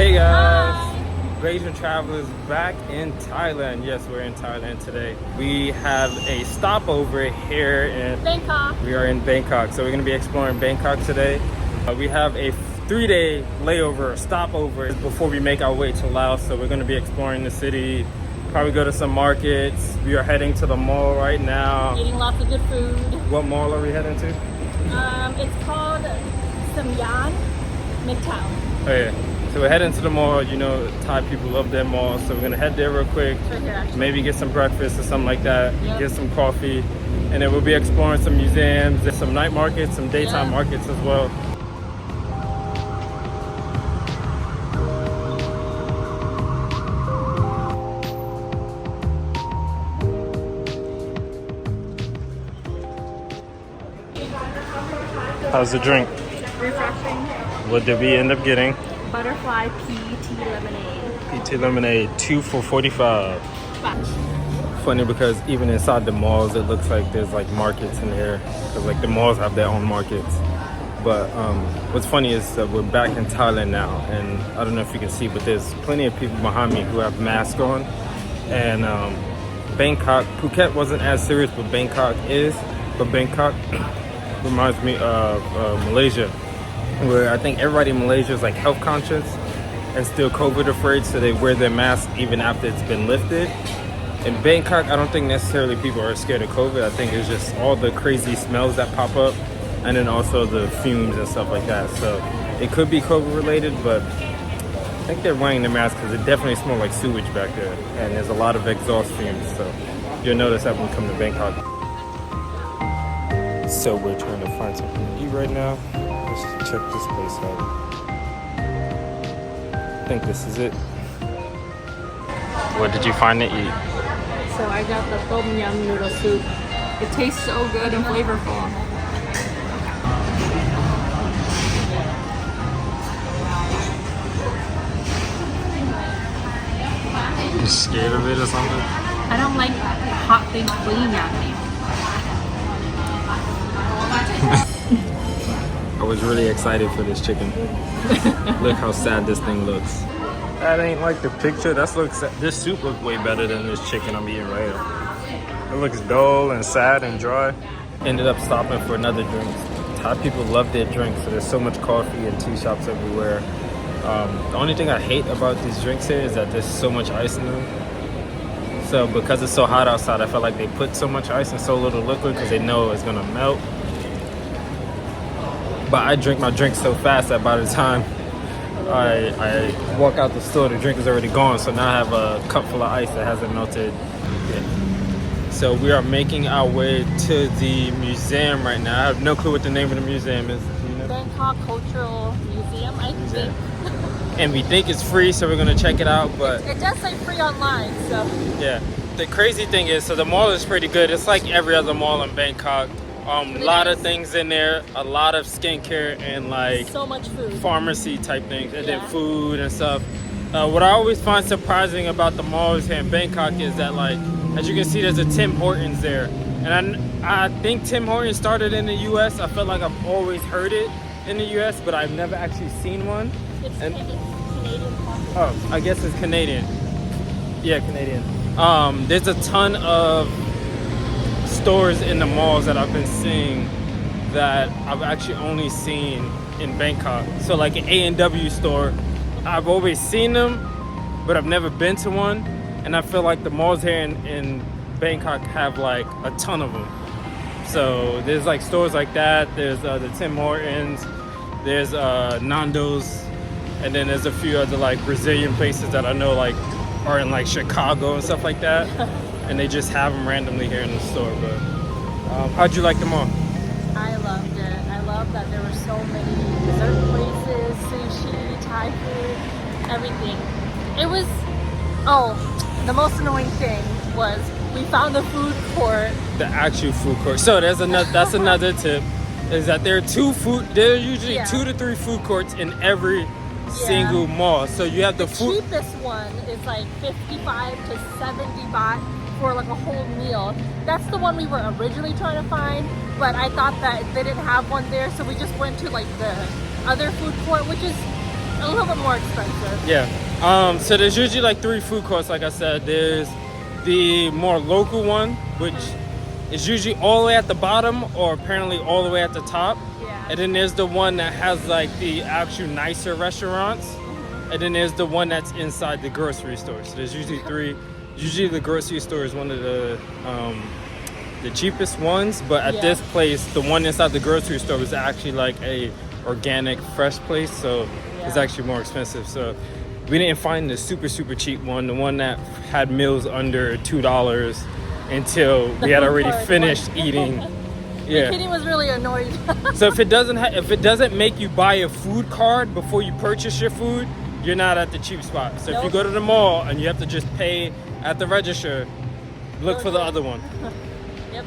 Hey guys, Hi. Asian travelers back in Thailand. Yes, we're in Thailand today. We have a stopover here in Bangkok. We are in Bangkok, so we're going to be exploring Bangkok today. We have a 3-day layover, stopover before we make our way to Laos. So we're going to be exploring the city, probably go to some markets. We are heading to the mall right now. Eating lots of good food. What mall are we heading to? It's called Siam Midtown. Oh yeah. So we're heading to the mall. You know, Thai people love their malls, so we're gonna head there real quick. It's right here, actually. Maybe get some breakfast or something like that. Yep. Get some coffee, and then we'll be exploring some museums, and some night markets, some daytime Yeah. markets as well. How's the drink? Refreshing. What did we end up getting? Butterfly PET lemonade. PT lemonade, 2 for 45. Batch. Funny because even inside the malls, it looks like there's like markets in here, because like the malls have their own markets. But what's funny is that we're back in Thailand now, and I don't know if you can see, but there's plenty of people behind me who have masks on. And Bangkok, Phuket wasn't as serious, but Bangkok is. But Bangkok reminds me of Malaysia, where I think everybody in Malaysia is like health conscious and still COVID afraid, so they wear their mask even after it's been lifted. In Bangkok, I don't think necessarily people are scared of COVID. I think it's just all the crazy smells that pop up, and then also the fumes and stuff like that. So it could be COVID related, but I think they're wearing their masks because it definitely smells like sewage back there, and there's a lot of exhaust fumes. So you'll notice that when you come to Bangkok. So we're trying to find something to eat right now. Let's check this place out. I think this is it. What did you find to eat? So I got the tom yum noodle soup. It tastes so good and flavorful. You scared of it or something? I don't like hot things fleeing at me. I was really excited for this chicken. Look how sad this thing looks. That ain't like the picture. This soup looks way better than this chicken I'm eating right here. It looks dull and sad and dry. Ended up stopping for another drink. Thai people love their drinks, so there's so much coffee and tea shops everywhere. The only thing I hate about these drinks here is that there's so much ice in them. So because it's so hot outside, I feel like they put so much ice and so little liquid because they know it's gonna melt. But I drink my drink so fast that by the time I walk out the store, the drink is already gone. So now I have a cup full of ice that hasn't melted yet. So we are making our way to the museum right now. I have no clue what the name of the museum is. You know? Bangkok Cultural Museum, I think. And we think it's free, so we're gonna check it out. But It does say free online, so. yeah, the crazy thing is, so the mall is pretty good. It's like every other mall in Bangkok. A lot of things in there, a lot of skincare and like So much food. pharmacy type things, and then Yeah. food and stuff. What I always find surprising about the malls here in Bangkok is that, like, as you can see, there's a Tim Hortons there, and I think Tim Hortons started in the U.S. I feel like I've always heard it in the U.S., but I've never actually seen one. It's And- Canadian coffee. Oh, I guess it's Canadian. Yeah, Canadian. There's a ton of stores in the malls that I've been seeing that I've actually only seen in Bangkok. So like an A&W store, I've always seen them, but I've never been to one. And I feel like the malls here in Bangkok have like a ton of them. So there's like stores like that. There's the Tim Hortons, there's Nando's, and then there's a few other like Brazilian places that I know like are in like Chicago and stuff like that. And they just have them randomly here in the store. But how'd you like them all? I loved it. I loved that there were so many dessert places, sushi, Thai food, everything. It was, the most annoying thing was we found the food court. The actual food court. So that's another tip, is that there are usually 2 to 3 food courts in every single mall. So you have the food. Cheapest one is like 55 to 70 baht for like a whole meal. That's the one we were originally trying to find, but I thought that they didn't have one there, so we just went to like the other food court, which is a little bit more expensive. Yeah. So there's usually like 3 food courts, like I said. There's the more local one, which is usually all the way at the bottom or apparently all the way at the top. Yeah. And then there's the one that has like the actual nicer restaurants. And then there's the one that's inside the grocery store. So there's usually 3. Usually the grocery store is one of the cheapest ones, but at this place, the one inside the grocery store is actually like a organic, fresh place, so it's actually more expensive. So we didn't find the super cheap one, the one that had meals under $2 until we had already finished eating. Yeah. Kitty was really annoyed. So if it doesn't make you buy a food card before you purchase your food, you're not at the cheap spot. So if you go to the mall and you have to just pay at the register, look for the other one. Yep.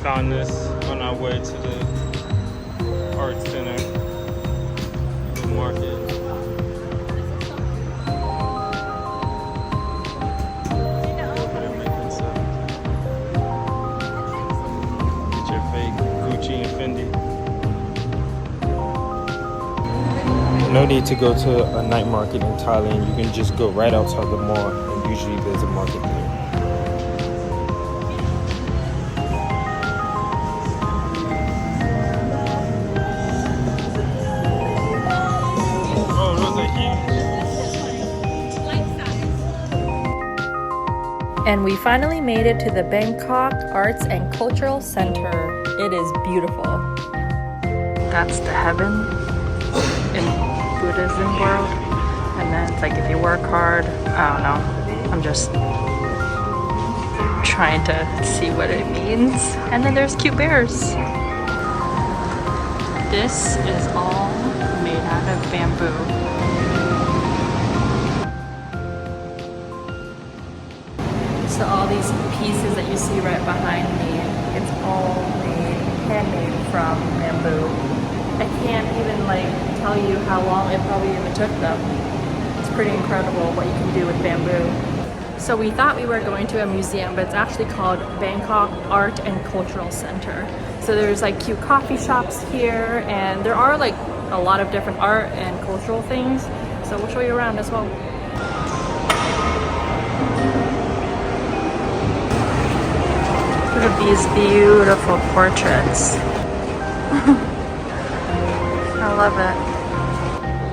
Found this on our way to the art center, the market. Get your fake Gucci and Fendi. No need to go to a night market in Thailand. You can just go right outside the mall, and usually there's a market there. And we finally made it to the Bangkok Arts and Cultural Center. It is beautiful. That's the heaven in Buddhism world. And then it's like if you work hard, I don't know. I'm just trying to see what it means. And then there's cute bears. This is all made out of bamboo. So all these pieces that you see right behind me, it's all handmade from bamboo. I can't even tell you how long it probably even took them. It's pretty incredible what you can do with bamboo. So we thought we were going to a museum, but it's actually called Bangkok Art and Cultural Center. So there's cute coffee shops here, and there are a lot of different art and cultural things. So we'll show you around as well. Look at these beautiful portraits. I love it.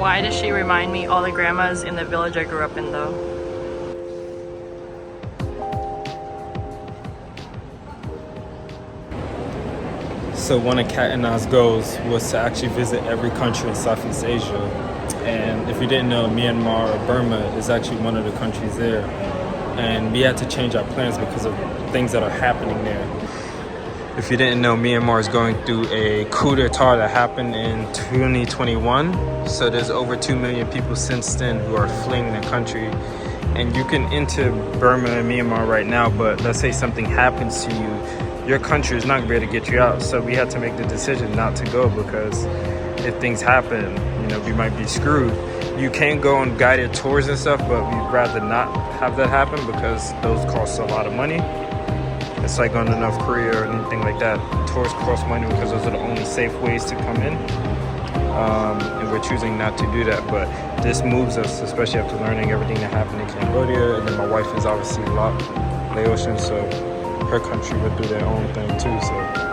Why does she remind me all the grandmas in the village I grew up in though? So one of Kat and I's goals was to actually visit every country in Southeast Asia. And if you didn't know, Myanmar or Burma is actually one of the countries there. And we had to change our plans because of things that are happening there. If you didn't know, Myanmar is going through a coup d'etat that happened in 2021. So there's over 2 million people since then who are fleeing the country. And you can enter Burma and Myanmar right now, but let's say something happens to you, your country is not going to be able to get you out. So we had to make the decision not to go because if things happen, we might be screwed. You can go on guided tours and stuff, but we'd rather not have that happen because those cost a lot of money. It's like on North Korea or anything like that. Tours cost money because those are the only safe ways to come in. And we're choosing not to do that. But this moves us, especially after learning everything that happened in Cambodia. And then my wife is obviously Laotian, so her country would do their own thing too. So.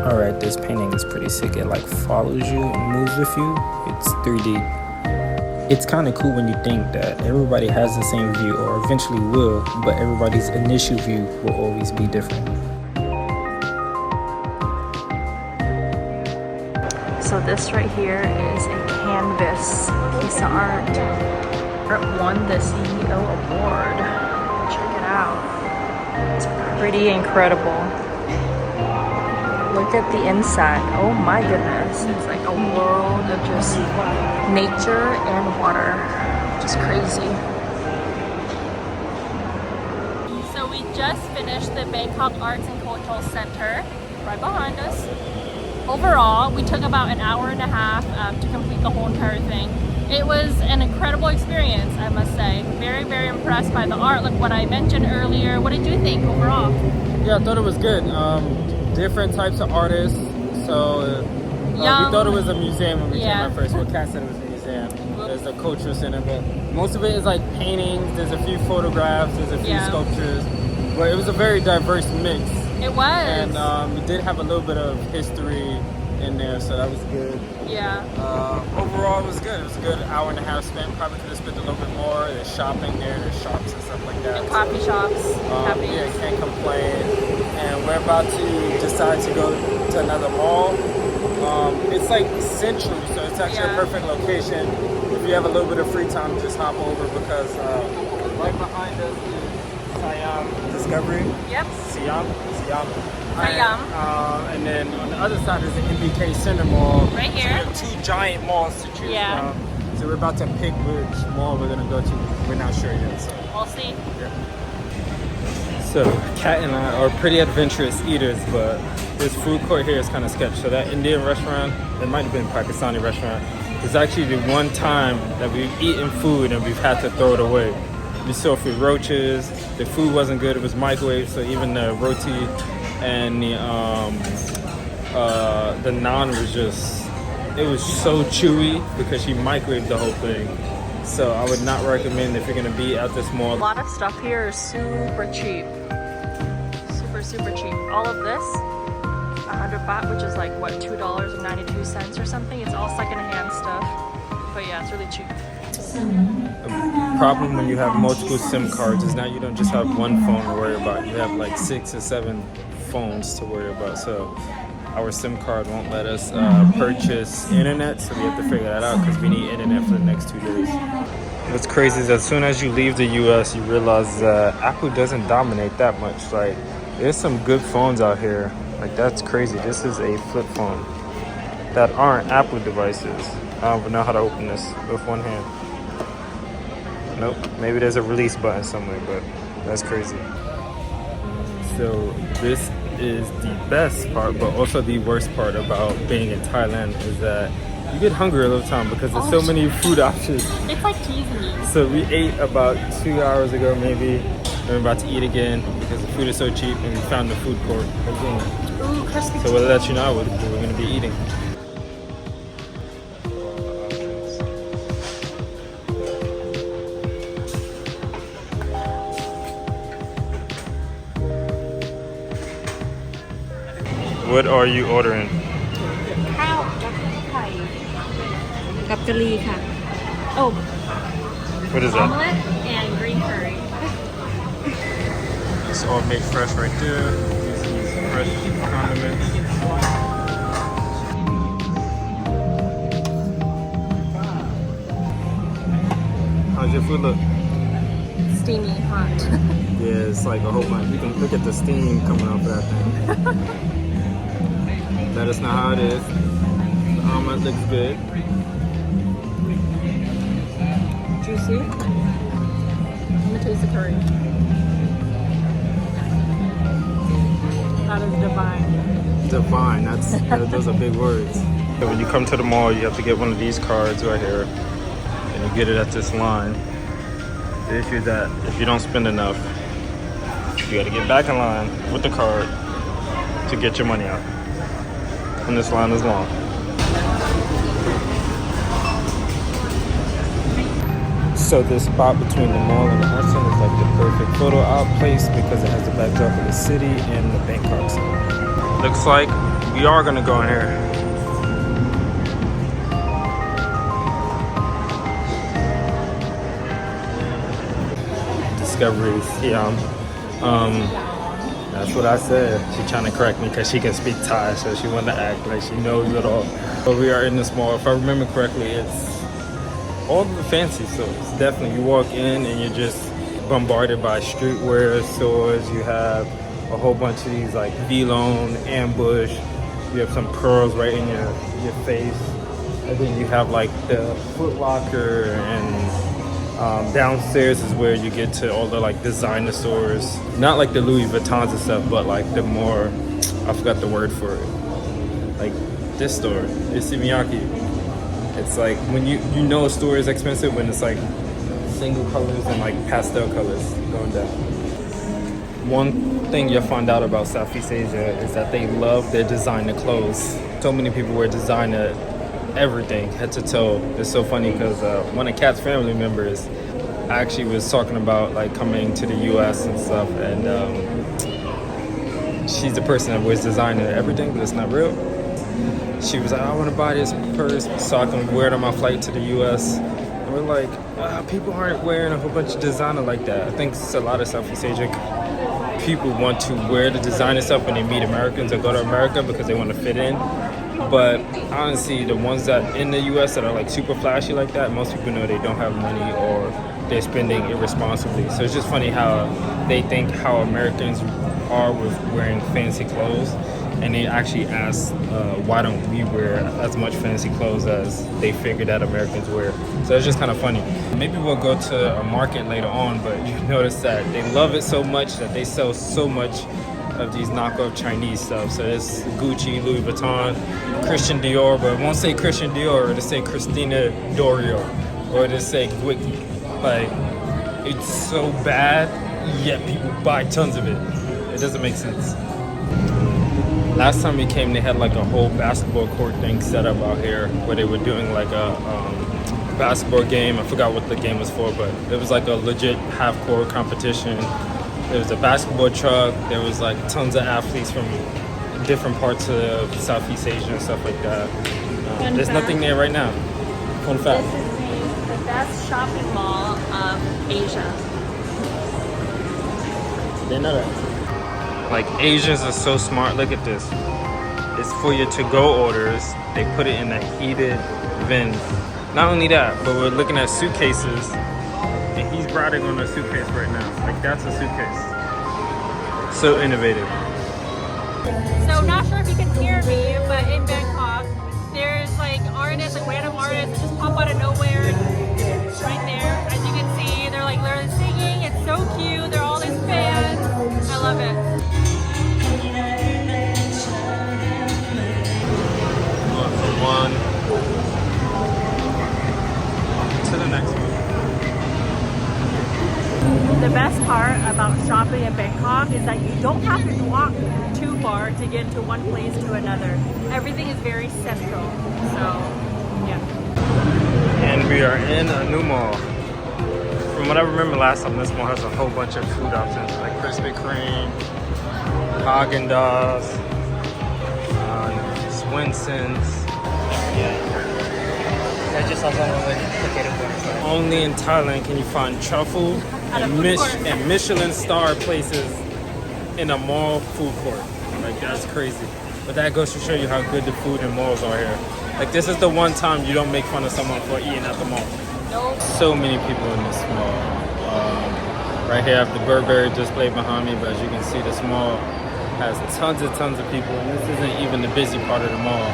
Alright, this painting is pretty sick. It follows you and moves with you. It's 3D. It's kind of cool when you think that everybody has the same view or eventually will, but everybody's initial view will always be different. So this right here is a canvas piece of art. won the CEO award. Check it out. It's pretty incredible. Look at the inside. Oh my goodness. It's like a world of just nature and water. Just crazy. So we just finished the Bangkok Arts and Cultural Center right behind us. Overall, we took about an hour and a half to complete the whole entire thing. It was an incredible experience, I must say. Very, very impressed by the art, like what I mentioned earlier. What did you think overall? Yeah, I thought it was good. Different types of artists. So we thought it was a museum when we came at first. Well, Kat said it was a museum. There's a cultural center, but most of it is like paintings. There's a few photographs. There's a few sculptures. But it was a very diverse mix. It was. And we did have a little bit of history in there, so that was good. Yeah. Overall, it was good. It was a good hour and a half spent. Probably could have spent a little bit more. There's shopping there. There's shops and stuff like that. And coffee shops. Yeah, can't complain. And we're about to decide to go to another mall. It's like central, so it's actually a perfect location. If you have a little bit of free time, just hop over because right behind us is Siam Discovery. Yep. Siam. And then on the other side is the MBK Center Mall. Right here. So we have two giant malls to choose from. So we're about to pick which mall we're gonna go to. We're not sure yet. So we'll see. Yeah. So Kat and I are pretty adventurous eaters, but this food court here is kind of sketchy. So that Indian restaurant, it might have been a Pakistani restaurant. It's actually the one time that we've eaten food and we've had to throw it away. We saw food roaches. The food wasn't good. It was microwaved, so even the roti and the naan was just, it was so chewy because she microwaved the whole thing. So I would not recommend if you're gonna be at this mall. A lot of stuff here is super cheap. Super cheap. All of this, 100 baht, which is like what, $2.92 or something. It's all secondhand stuff. But yeah, it's really cheap. The problem when you have multiple SIM cards is now you don't just have one phone to worry about. You have like 6 or 7 phones to worry about. So our SIM card won't let us purchase internet, so we have to figure that out because we need internet for the next 2 days. What's crazy is as soon as you leave the US, you realize that Apple doesn't dominate that much. Like, there's some good phones out here. Like, that's crazy. This is a flip phone that aren't Apple devices. I don't even know how to open this with one hand. Nope, maybe there's a release button somewhere, but that's crazy. So this is the best part, but also the worst part about being in Thailand is that you get hungry all the time because there's so many food options. It's like teasing you. So we ate about 2 hours ago maybe. We're about to eat again because the food is so cheap and we found the food court again. Ooh, crispy. So we'll let you know what we're going to be eating. What are you ordering? ข้าวกับไข่กับกะหรี่ค่ะ Oh, What is that? omelet and green curry. It's all made fresh right there. These fresh condiments. How's your food look? Steamy, hot. Yeah, it's like a whole bunch. You can look at the steam coming off that thing. Let us know how it is. The omelet looks good. Juicy. Let me taste the curry. That is divine. Divine, those are big words. So when you come to the mall, you have to get one of these cards right here. And you get it at this line. The issue is that if you don't spend enough, you gotta get back in line with the card to get your money out. And this line is long. So this spot between the mall and the art center is like the perfect photo op place because it has the backdrop of the city and the Bangkok city. Looks like we are gonna go in here. Discovery Siam. That's what I said. She's trying to correct me because she can speak Thai, so she wanted to act like she knows it all. But we are in this mall. If I remember correctly, it's all the fancy stores. Definitely, you walk in and you're just bombarded by streetwear stores. You have a whole bunch of these like V-Lone, Ambush. You have some pearls right in your face. And then you have like the Foot Locker, and downstairs is where you get to all the like designer stores. Not like the Louis Vuittons and stuff, but like the more, I forgot the word for it. Like this store, Isimiaki. It's like when you know a store is expensive when it's like single colors and like pastel colors going down. One thing you'll find out about Southeast Asia is that they love their designer clothes. So many people wear designer everything, head to toe. It's so funny because one of Kat's family members actually was talking about like coming to the US and stuff, and she's the person that wears designer everything, but it's not real. She was like, I want to buy this purse so I can wear it on my flight to the US. And we're like, people aren't wearing a whole bunch of designer like that. I think a lot of Southeast Asian people want to wear the designer stuff when they meet Americans or go to America because they want to fit in. But honestly, the ones that in the US that are like super flashy like that, most people know they don't have money or they're spending irresponsibly. So it's just funny how they think how Americans are with wearing fancy clothes, and they actually ask why don't we wear as much fancy clothes as they figured that Americans wear. So it's just kind of funny. Maybe we'll go to a market later on, but you notice that they love it so much that they sell so much of these knockoff Chinese stuff. So it's Gucci, Louis Vuitton, Christian Dior, but it won't say Christian Dior, it'll say Christina Dorio, or it'll say Gwicki. Like, it's so bad, yet people buy tons of it. It doesn't make sense. Last time we came, they had like a whole basketball court thing set up out here where they were doing like a basketball game. I forgot what the game was for, but it was like a legit half-court competition. There was a basketball truck. There was like tons of athletes from different parts of Southeast Asia and stuff like that. There's nothing there right now. Fun fact. This is the best shopping mall of Asia. They know that. Like, Asians are so smart. Look at this. It's for your to-go orders. They put it in a heated bin. Not only that, but we're looking at suitcases, and he's riding on a suitcase right now. Like, that's a suitcase. So innovative. So not sure if you can hear me, but in Bangkok, there's like artists, like random artists just pop out of nowhere right there. As you can see, they're like literally singing. It's so cute. They're all these fans. I love it. Going from one to the next one. The best part about shopping in Bangkok is that you don't have to walk too far to get to one place to another. Everything is very central. So, yeah. And we are in a new mall. From what I remember last time, this mall has a whole bunch of food options like Krispy Kreme, Haagen-Dazs, Swenson's. Only in Thailand can you find truffle and Michelin star places in a mall food court. Like, that's crazy. But that goes to show you how good the food in malls are here. Like, this is the one time you don't make fun of someone for eating at the mall. Nope. So many people in this mall. Right here I have the Burberry display behind me, but as you can see, this mall has tons of people, and this isn't even the busy part of the mall.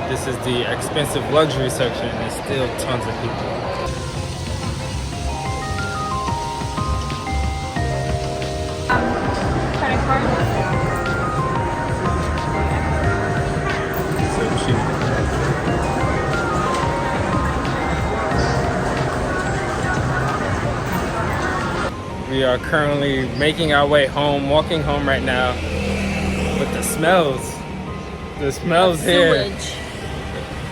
This is the expensive luxury section, and there's still tons of people. Credit card. So cheap. We are currently making our way home, walking home right now. But the smells here. Sewage.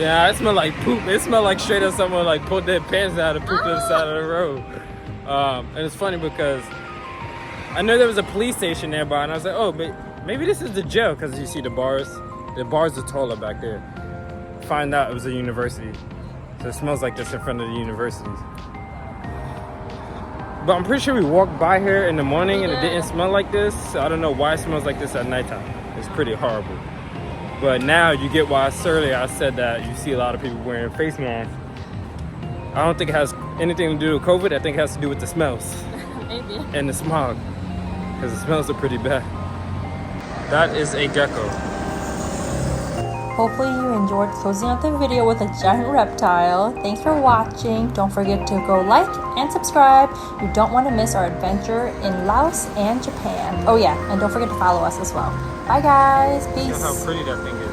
Yeah, it smelled like poop. It smelled like straight up someone like pulled their pants down and pooped to the side of the road. And it's funny because I know there was a police station nearby, and I was like, oh, but maybe this is the jail, because you see the bars. The bars are taller back there. Find out it was a university. So it smells like this in front of the universities. But I'm pretty sure we walked by here in the morning and it didn't smell like this. So I don't know why it smells like this at nighttime. It's pretty horrible. But now you get why earlier I said that you see a lot of people wearing face masks. I don't think it has anything to do with COVID. I think it has to do with the smells Maybe. and the smog, because the smells are pretty bad. That is a gecko. Hopefully you enjoyed closing out the video with a giant reptile. Thanks for watching. Don't forget to go like and subscribe. You don't want to miss our adventure in Laos and Japan. Oh yeah, and don't forget to follow us as well. Bye guys. Peace. Look how pretty that thing is.